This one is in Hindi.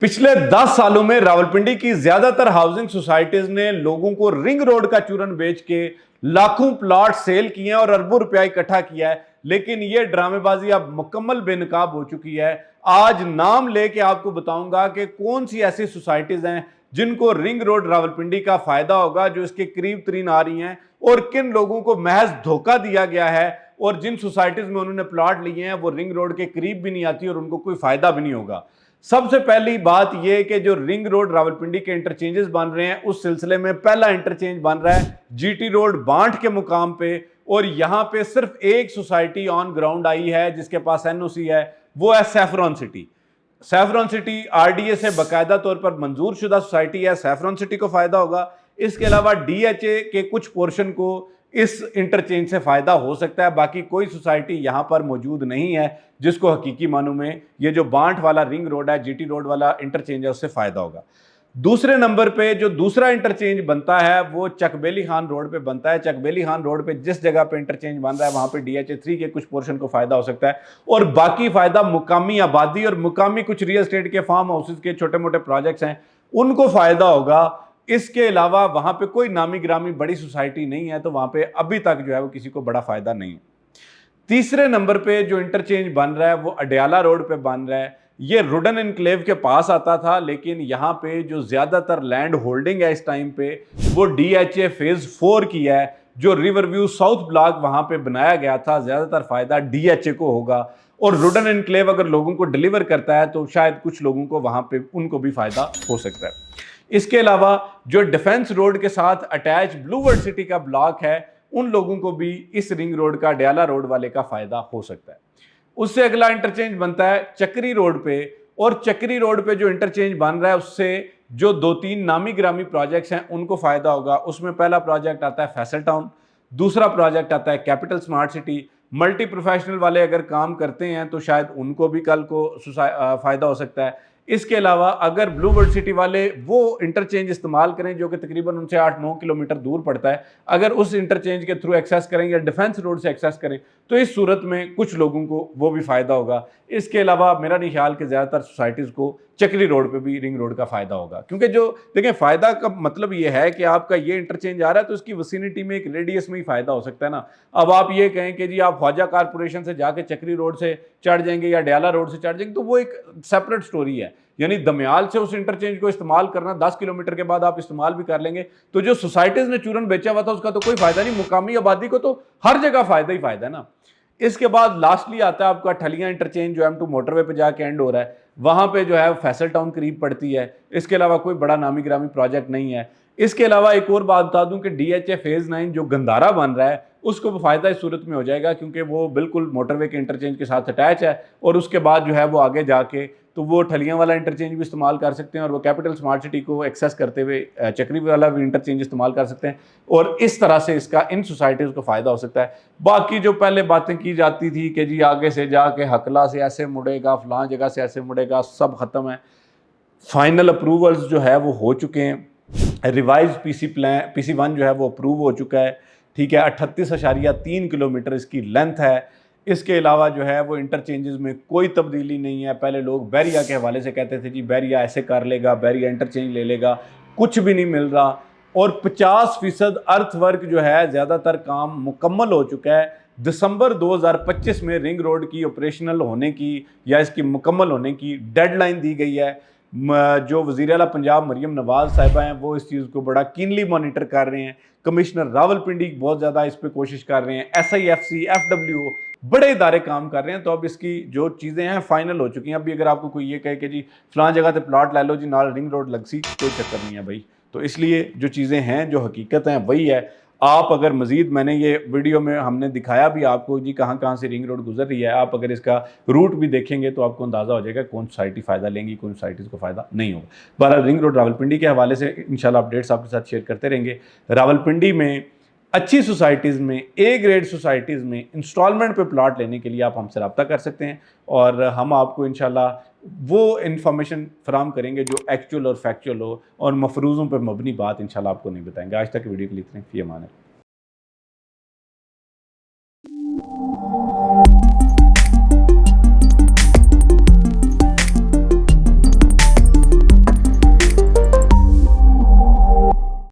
पिछले 10 सालों में रावलपिंडी की ज्यादातर हाउसिंग सोसाइटीज ने लोगों को रिंग रोड का चूरन बेच के लाखों प्लॉट सेल किए हैं और अरबों रुपया इकट्ठा किया है। लेकिन यह ड्रामेबाजी अब मुकम्मल बेनकाब हो चुकी है। आज नाम लेके आपको बताऊंगा कि कौन सी ऐसी सोसाइटीज हैं जिनको रिंग रोड रावलपिंडी का फायदा होगा, जो इसके करीब तरीन आ रही हैं, और किन लोगों को महज धोखा दिया गया है और जिन सोसाइटीज में उन्होंने प्लॉट लिए हैं वो रिंग रोड के करीब भी नहीं आती और उनको कोई फायदा भी नहीं होगा। सबसे पहली बात यह कि जो रिंग रोड रावलपिंडी के इंटरचेंजेस बन रहे हैं, उस सिलसिले में पहला इंटरचेंज बन रहा है जीटी रोड बांट के मुकाम पे, और यहां पे सिर्फ एक सोसाइटी ऑन ग्राउंड आई है जिसके पास एनओसी है, वो है saffron city. Saffron city RDA से बाकायदा तौर पर मंजूर शुदा सोसाइटी है, सैफरॉन सिटी को फायदा होगा। इसके अलावा डीएचए के कुछ पोर्शन को इस इंटरचेंज से फायदा हो सकता है। बाकी कोई सोसाइटी यहां पर मौजूद नहीं है जिसको हकीकी मानों में ये जो बांट वाला रिंग रोड है, जीटी रोड वाला इंटरचेंज है, उससे फायदा होगा। दूसरे नंबर पे जो दूसरा इंटरचेंज बनता है वो चकबेली खान रोड पे बनता है। चकबेली खान रोड पे जिस जगह पे इंटरचेंज बन रहा है वहां पे डीएचए 3 के कुछ पोर्शन को फायदा हो सकता है, और बाकी फायदा मुकामी आबादी और मुकामी कुछ रियल एस्टेट के फार्म हाउसेज के छोटे मोटे प्रोजेक्ट्स हैं उनको फायदा होगा। इसके अलावा वहां पे कोई नामी ग्रामी बड़ी सोसाइटी नहीं है, तो वहां पे अभी तक जो है वो किसी को बड़ा फायदा नहीं है। तीसरे नंबर पे जो इंटरचेंज बन रहा है वो अडयाला रोड पे बन रहा है। ये रुडन इनक्लेव के पास आता था, लेकिन यहाँ पे जो ज्यादातर लैंड होल्डिंग है इस टाइम पे वो डीएचए फेज 4 की है। जो रिवर व्यू साउथ ब्लॉक वहां पे बनाया गया था, ज्यादातर फायदा डीएचए को होगा, और रुडन इनक्लेव अगर लोगों को डिलीवर करता है तो शायद कुछ लोगों को वहां पे उनको भी फायदा हो सकता है। इसके अलावा जो डिफेंस रोड के साथ अटैच ब्लू वर्ल्ड सिटी का ब्लॉक है, उन लोगों को भी इस रिंग रोड का, डयाला रोड वाले का फायदा हो सकता है। उससे अगला इंटरचेंज बनता है चक्री रोड पे, और चक्री रोड पे जो इंटरचेंज बन रहा है उससे जो 2-3 नामी ग्रामी प्रोजेक्ट्स हैं उनको फायदा होगा। उसमें पहला प्रोजेक्ट आता है फैसल टाउन, दूसरा प्रोजेक्ट आता है capital smart city. Multi professional वाले अगर काम करते हैं तो शायद उनको भी कल को फायदा हो सकता है। इसके अलावा अगर ब्लू वर्ल्ड सिटी वाले वो इंटरचेंज इस्तेमाल करें जो कि तकरीबन उनसे 8-9 किलोमीटर दूर पड़ता है, अगर उस इंटरचेंज के थ्रू एक्सेस करें या डिफेंस रोड से एक्सेस करें तो इस सूरत में कुछ लोगों को वो भी फायदा होगा। इसके अलावा मेरा नहीं ख्याल कि ज्यादातर सोसाइटीज को चक्री रोड पे भी रिंग रोड का फायदा होगा, क्योंकि जो देखें फायदा का मतलब ये है कि आपका ये इंटरचेंज आ रहा है तो उसकी विसिनिटी में एक रेडियस में ही फायदा हो सकता है ना। अब आप ये कहें कि जी आप ख्वाजा कारपोरेशन से जाके चक्री रोड से चढ़ जाएंगे या डयाला रोड से चढ़ जाएंगे तो वो एक सेपरेट स्टोरी है। यानी दमयाल से उस इंटरचेंज को इस्तेमाल करना, 10 किलोमीटर के बाद आप इस्तेमाल भी कर लेंगे, तो जो सोसाइटीज ने चूरन बेचा हुआ था उसका तो कोई फायदा नहीं, मुकामी आबादी को तो हर जगह फायदा ही फायदा है ना। इसके बाद लास्टली आता है आपका ठलियां इंटरचेंज जो M2 मोटरवे पे जाके एंड हो रहा है, वहां पे जो है फैसल टाउन करीब पड़ती है। इसके अलावा कोई बड़ा नामी ग्रामी प्रोजेक्ट नहीं है। इसके अलावा एक और बात बता दूं कि डीएचए फेज 9 जो गंदारा बन रहा है उसको फायदा इस सूरत में हो जाएगा, क्योंकि वो बिल्कुल मोटरवे के इंटरचेंज के साथ अटैच है, और उसके बाद जो है वो आगे जाके तो वो ठलियां वाला इंटरचेंज भी इस्तेमाल कर सकते हैं और वो कैपिटल स्मार्ट सिटी को एक्सेस करते हुए चक्री वाला भी इंटरचेंज इस्तेमाल कर सकते हैं, और इस तरह से इसका इन सोसाइटीज़ को फायदा हो सकता है। बाकी जो पहले बातें की जाती थी कि जी आगे से जाके हकला से ऐसे मुड़ेगा, फलां जगह से ऐसे मुड़ेगा, सब खत्म है। फाइनल अप्रूवल्स जो है वो हो चुके हैं। रिवाइज PC1 जो है वो अप्रूव हो चुका है, ठीक है। 38.3 किलोमीटर इसकी लेंथ है। इसके अलावा जो है वो इंटरचेंजेस में कोई तब्दीली नहीं है। पहले लोग बैरिया के हवाले से कहते थे जी बैरिया ऐसे कर लेगा, बैरिया इंटरचेंज ले लेगा, कुछ भी नहीं मिल रहा। और 50% अर्थ वर्क जो है ज़्यादातर काम मुकम्मल हो चुका है। दिसंबर 2025 में रिंग रोड की ऑपरेशनल होने की या इसकी मुकम्मल होने की डेडलाइन दी गई है। जो वज़ीर आला पंजाब मरियम नवाज साहिबा हैं वो इस चीज़ को बड़ा कीनली मॉनिटर कर रहे हैं। कमिश्नर रावलपिंडी बहुत ज़्यादा इस पर कोशिश कर रहे हैं। SIFC, FWO बड़े इदारे काम कर रहे हैं। तो अब इसकी जो चीज़ें हैं फाइनल हो चुकी हैं। अभी अगर आपको कोई ये कहे कि जी फलां जगह पे प्लॉट ले लो जी, नाल रिंग रोड लग सी, कोई चक्कर नहीं है भाई। तो इसलिए जो चीज़ें हैं, जो हकीकत हैं वही है। आप अगर मज़ीद, मैंने ये वीडियो में हमने दिखाया भी आपको जी कहाँ कहाँ से रिंग रोड गुजर रही है, आप अगर इसका रूट भी देखेंगे तो आपको अंदाज़ा हो जाएगा कौन सोसाइटी फ़ायदा लेंगी, कौन सोसाइटीज़ को फ़ायदा नहीं होगा। बहरहाल रिंग रोड रावलपिंडी के हवाले से इंशाल्लाह अपडेट्स आपके साथ शेयर करते रहेंगे। रावलपिंडी में अच्छी सोसाइटीज़ में, A ग्रेड सोसाइटीज़ में इंस्टॉलमेंट पे प्लॉट लेने के लिए आप हमसे रब्ता कर सकते हैं, और हम आपको इंशाल्लाह वो इन्फॉर्मेशन फराम करेंगे जो एक्चुअल और फैक्चुअल हो और मफरूज़ों पर मबनी बात इंशाल्लाह आपको नहीं बताएंगे। आज तक वीडियो के लिए इतने, फ़ी अमान है।